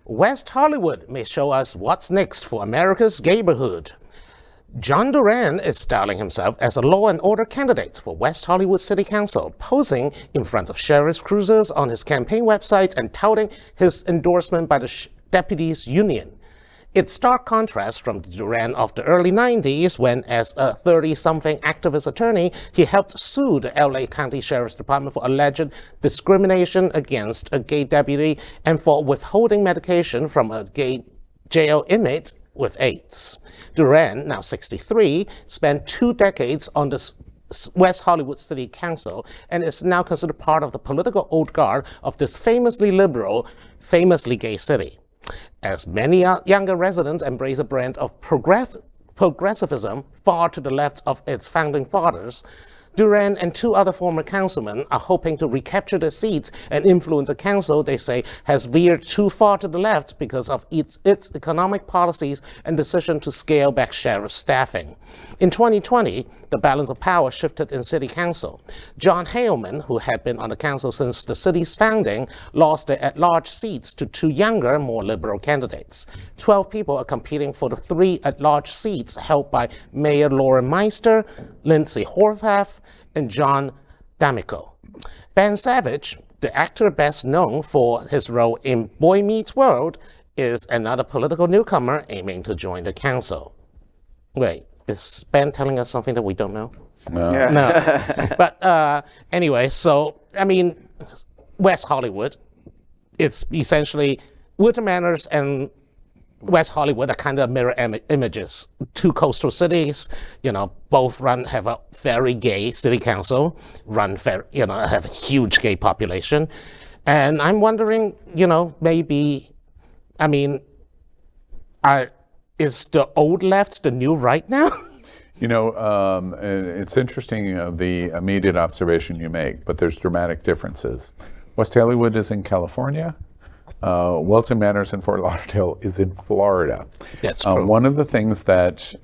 West Hollywood may show us what's next for America's Gayborhood. John Duran is styling himself as a law and order candidate for West Hollywood City Council, posing in front of sheriff's cruisers on his campaign website and touting his endorsement by the deputies union. It's stark contrast from the Duran of the early 90s when, as a 30-something activist attorney, he helped sue the LA County Sheriff's Department for alleged discrimination against a gay deputy and for withholding medication from a gay jail inmate with AIDS. Duran, now 63, spent 2 decades on the West Hollywood City Council and is now considered part of the political old guard of this famously liberal, famously gay city. As many younger residents embrace a brand of progressivism far to the left of its founding fathers, Duran and 2 other former councilmen are hoping to recapture their seats and influence a council they say has veered too far to the left because of its economic policies and decision to scale back sheriff staffing. In 2020, the balance of power shifted in city council. John Haleman, who had been on the council since the city's founding, lost the at-large seats to 2 younger, more liberal candidates. 12 people are competing for the 3 at-large seats held by Mayor Lauren Meister, Lindsay Horvath, and John D'Amico. Ben Savage, the actor best known for his role in Boy Meets World, is another political newcomer aiming to join the council. Wait, is Ben telling us something that we don't know? No. Yeah. No. But anyway, so, I mean, West Hollywood, it's essentially Wilton Manors and West Hollywood are kind of mirror images. 2 coastal cities, both have a very gay city council, have a huge gay population. And I'm wondering, maybe, is the old left the new right now? It's interesting the immediate observation you make, but there's dramatic differences. West Hollywood is in California. Wilton Manors in Fort Lauderdale is in Florida. That's true. One of the things that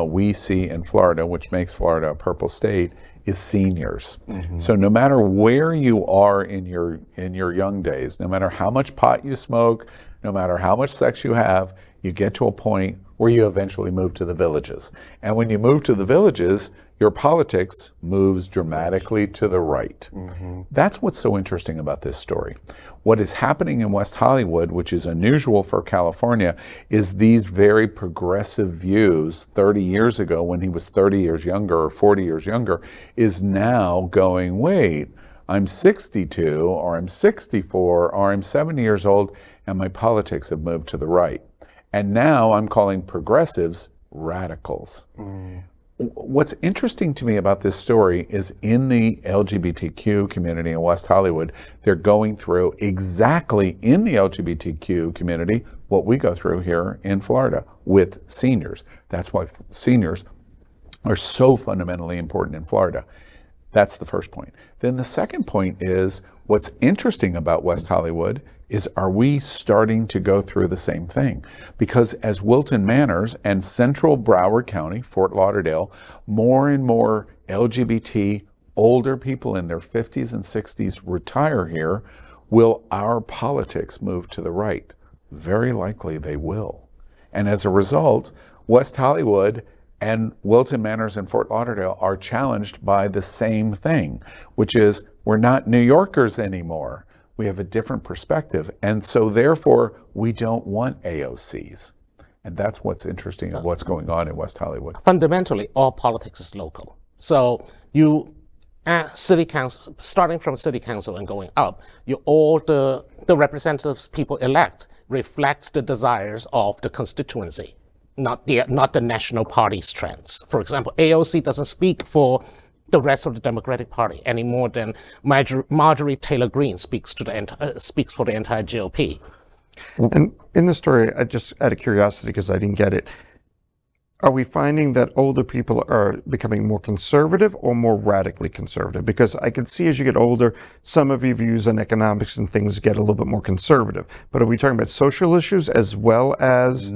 we see in Florida, which makes Florida a purple state, is seniors. Mm-hmm. So no matter where you are in your young days, no matter how much pot you smoke, no matter how much sex you have, you get to a point where you eventually move to the villages. And when you move to the villages, your politics moves dramatically to the right. Mm-hmm. That's what's so interesting about this story. What is happening in West Hollywood, which is unusual for California, is these very progressive views 30 years ago when he was 30 years younger or 40 years younger, is now going, wait, I'm 62 or I'm 64 or I'm 70 years old and my politics have moved to the right. And now I'm calling progressives radicals. Mm. What's interesting to me about this story is in the LGBTQ community in West Hollywood, they're going through exactly in the LGBTQ community what we go through here in Florida with seniors. That's why seniors are so fundamentally important in Florida. That's the first point. Then the second point is what's interesting about West Hollywood is, are we starting to go through the same thing? Because as Wilton Manors and Central Broward County, Fort Lauderdale, more and more LGBT older people in their 50s and 60s retire here, will our politics move to the right? Very likely they will. And as a result, West Hollywood and Wilton Manors and Fort Lauderdale are challenged by the same thing, which is we're not New Yorkers anymore. We have a different perspective. And so therefore, we don't want AOCs. And that's what's interesting of what's going on in West Hollywood. Fundamentally, all politics is local. So you, city council, starting from city council and going up, all the representatives people elect reflects the desires of the constituency, not the national party's trends. For example, AOC doesn't speak for the rest of the Democratic Party any more than Marjorie Taylor Greene speaks for the entire GOP. And in the story, just out of curiosity, because I didn't get it, are we finding that older people are becoming more conservative or more radically conservative? Because I can see as you get older, some of your views on economics and things get a little bit more conservative. But are we talking about social issues as well as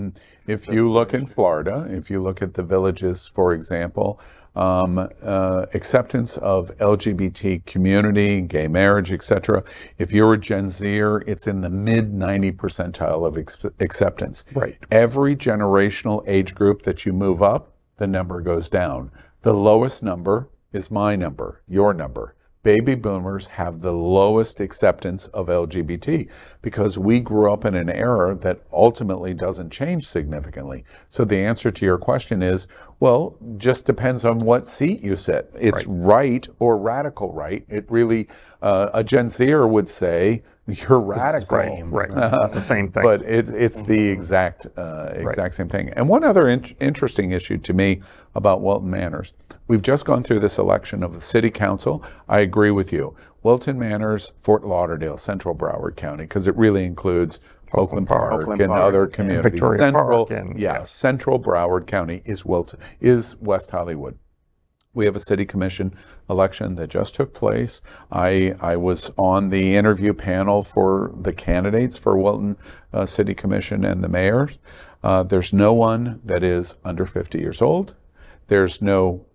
If you look in Florida, if you look at the villages, for example, acceptance of LGBT community, gay marriage, etc. If you're a Gen Zer, it's in the mid 90 percentile of acceptance. Right. Every generational age group that you move up, the number goes down. The lowest number is my number, your number. Baby boomers have the lowest acceptance of LGBT because we grew up in an era that ultimately doesn't change significantly. So the answer to your question is, well, just depends on what seat you sit. It's right or radical right. It really, a Gen Zer would say, you're radical. Right. It's the same thing. But it's the exact same thing. And one other interesting issue to me about Wilton Manors, we've just gone through this election of the city council. I agree with you. Wilton Manors, Fort Lauderdale, Central Broward County, because it really includes Oakland Park and other communities. Victoria Park. Central Broward County is West Hollywood. We have a city commission election that just took place. I was on the interview panel for the candidates for Wilton City Commission and the mayors. There's no one that is under 50 years old. There's no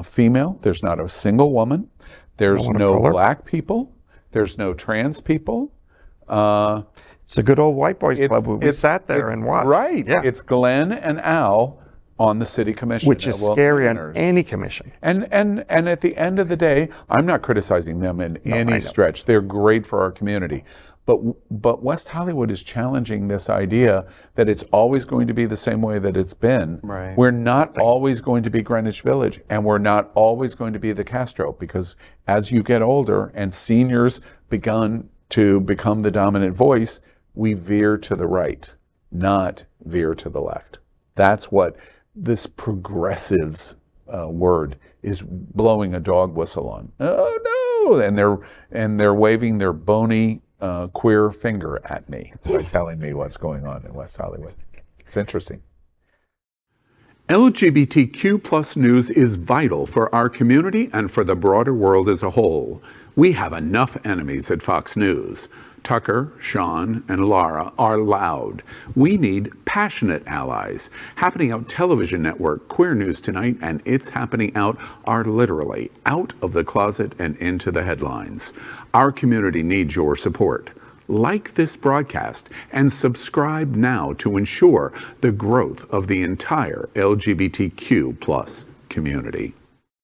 female. There's not a single woman. There's no black people. There's no trans people. It's a good old white boys club. We sat there and watched. Right. Yeah. It's Glenn and Al on the city commission. Which is scary on any commission. And at the end of the day, I'm not criticizing them in any stretch. They're great for our community. But West Hollywood is challenging this idea that it's always going to be the same way that it's been. Right. We're not always going to be Greenwich Village, and we're not always going to be the Castro, because as you get older and seniors begun to become the dominant voice, we veer to the right, not veer to the left. That's what this progressives word is blowing a dog whistle on. Oh no! And they're waving their bony queer finger at me by telling me what's going on in West Hollywood. It's interesting. LGBTQ plus news is vital for our community and for the broader world as a whole. We have enough enemies at Fox News. Tucker, Sean, and Laura are loud. We need passionate allies. Happening Out Television Network, Queer News Tonight, and It's Happening Out are literally out of the closet and into the headlines. Our community needs your support. Like this broadcast and subscribe now to ensure the growth of the entire LGBTQ plus community.